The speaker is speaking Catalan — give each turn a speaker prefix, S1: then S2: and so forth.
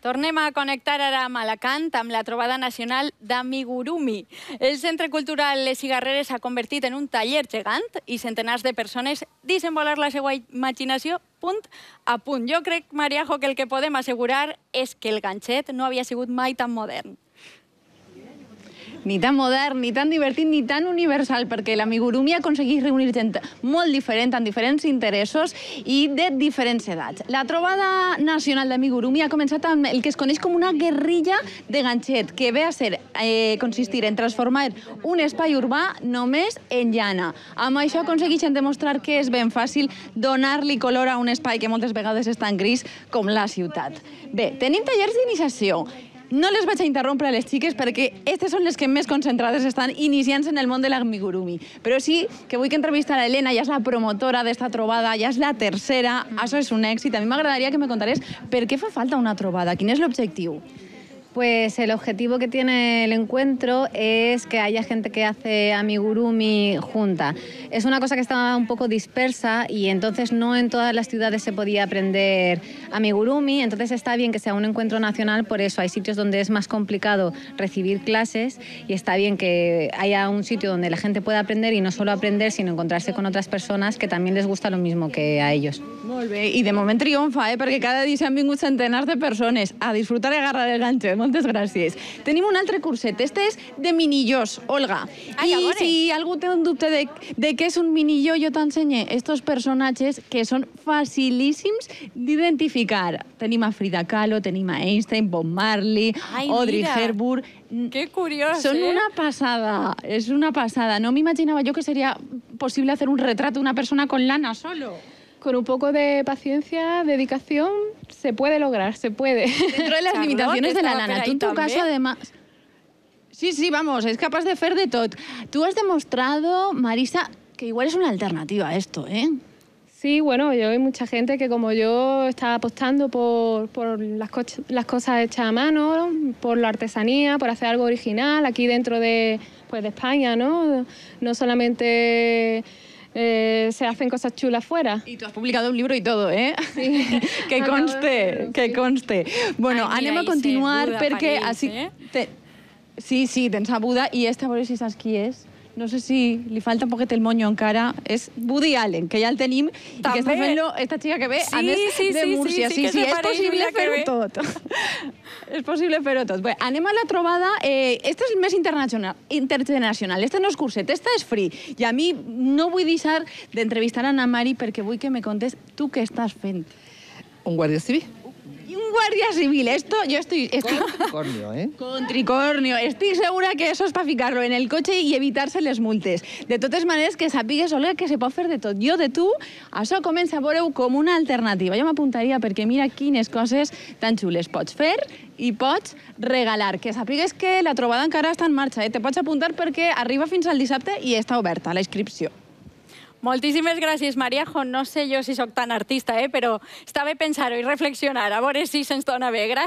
S1: Tornem a connectar ara amb Alacant, amb la trobada nacional d'Amigurumi. El Centre Cultural Les Cigarreres s'ha convertit en un taller gegant i centenars de persones deixen volar la seva imaginació punt a punt. Jo crec, Mariajo, que el que podem assegurar és que el ganxet no havia sigut mai tan modern.
S2: Ni tan modern, ni tan divertit, ni tan universal, perquè l'Amigurumi ha aconseguit reunir gent molt diferent, amb diferents interessos i de diferents edats. La trobada nacional d'Amigurumi ha començat amb el que es coneix com una guerrilla de ganxet, que ve a ser consistir en transformar un espai urbà només en llana. Amb això aconsegueixen demostrar que és ben fàcil donar-li color a un espai que moltes vegades és tan gris com la ciutat. Bé, tenim tallers d'iniciació. No les vaig a interrompre a les xiques perquè aquestes són les que més concentrades estan iniciant-se en el món de l'Amigurumi. Però sí que vull que entrevistar a Elena, ja és la promotora d'esta trobada, ja és la tercera, això és un èxit. A mi m'agradaria que me contares per què fa falta una trobada, quin és l'objectiu.
S3: Pues el objetivo que tiene el encuentro es que haya gente que hace amigurumi junta. Es una cosa que estaba un poco dispersa y entonces no en todas las ciudades se podía aprender amigurumi, entonces está bien que sea un encuentro nacional, por eso hay sitios donde es más complicado recibir clases y está bien que haya un sitio donde la gente pueda aprender y no solo aprender, sino encontrarse con otras personas que también les gusta lo mismo que a ellos.
S2: Molt bé, i de moment triomfa, perquè cada dia s'han vingut centenars de persones a disfrutar i agarrar el ganxet. Moltes gràcies. Tenim un altre curset. Este és de minillós, Olga. I si algú té un dubte de què és un minilló, jo t'ensenye estos personatges que són facilíssims d'identificar. Tenim a Frida Kahlo, tenim a Einstein, Bob Marley, Audrey Hepburn.
S1: Que curiós,
S2: Són una passada, és una passada. No m'imaginava jo que seria possible hacer un retrato de una persona con lana solo.
S4: Con un poco de paciencia, dedicación, se puede lograr, se puede.
S2: Dentro de las limitaciones de la lana. Tú en tu caso, además... Sí, vamos, es capaz de hacer de todo. Tú has demostrado, Marisa, que igual es una alternativa a esto, ¿eh?
S4: Sí, bueno, yo hay mucha gente que como yo está apostando por las cosas hechas a mano, por la artesanía, por hacer algo original aquí dentro de España, ¿no? No solamente... se hacen cosas chulas fuera.
S2: Y tú has publicado un libro y todo, ¿eh?
S4: Sí.
S2: que conste. Bueno, anem a continuar perquè així... Sí, tens a Buda i a veure si saps qui és. No sé si li falta un poquet el moño encara. És Woody Allen, que ja el tenim i que està fent-lo esta xica que ve, a més de Múrcia. Sí, és possible fer-ho tot. És possible fer-ho tot. Bé, anem a la trobada. Esta és més internacional. Esta no és curset, esta és free. I a mi no vull deixar d'entrevistar a Ana Mari perquè vull que me contes tu què estàs fent.
S5: Un guàrdia civil.
S2: Y un guardia civil, esto yo estoy...
S5: Con tricornio, ¿eh?
S2: Con tricornio. Estoy segura que eso es para ficarlo en el coche y evitarse les multes. De totes maneres, que sapigues, Olga, que se pot fer de tot. Jo de tu, això comença a veure com una alternativa. Jo m'apuntaria perquè mira quines coses tan xules pots fer i pots regalar. Que sapigues que la trobada encara està en marxa. Te pots apuntar perquè arriba fins al dissabte i està oberta la inscripció.
S1: Moltíssimes gràcies, Mariajo. No sé jo si sóc tan artista, però està bé pensar-ho i reflexionar, a veure si se'ns dona bé. Gràcies.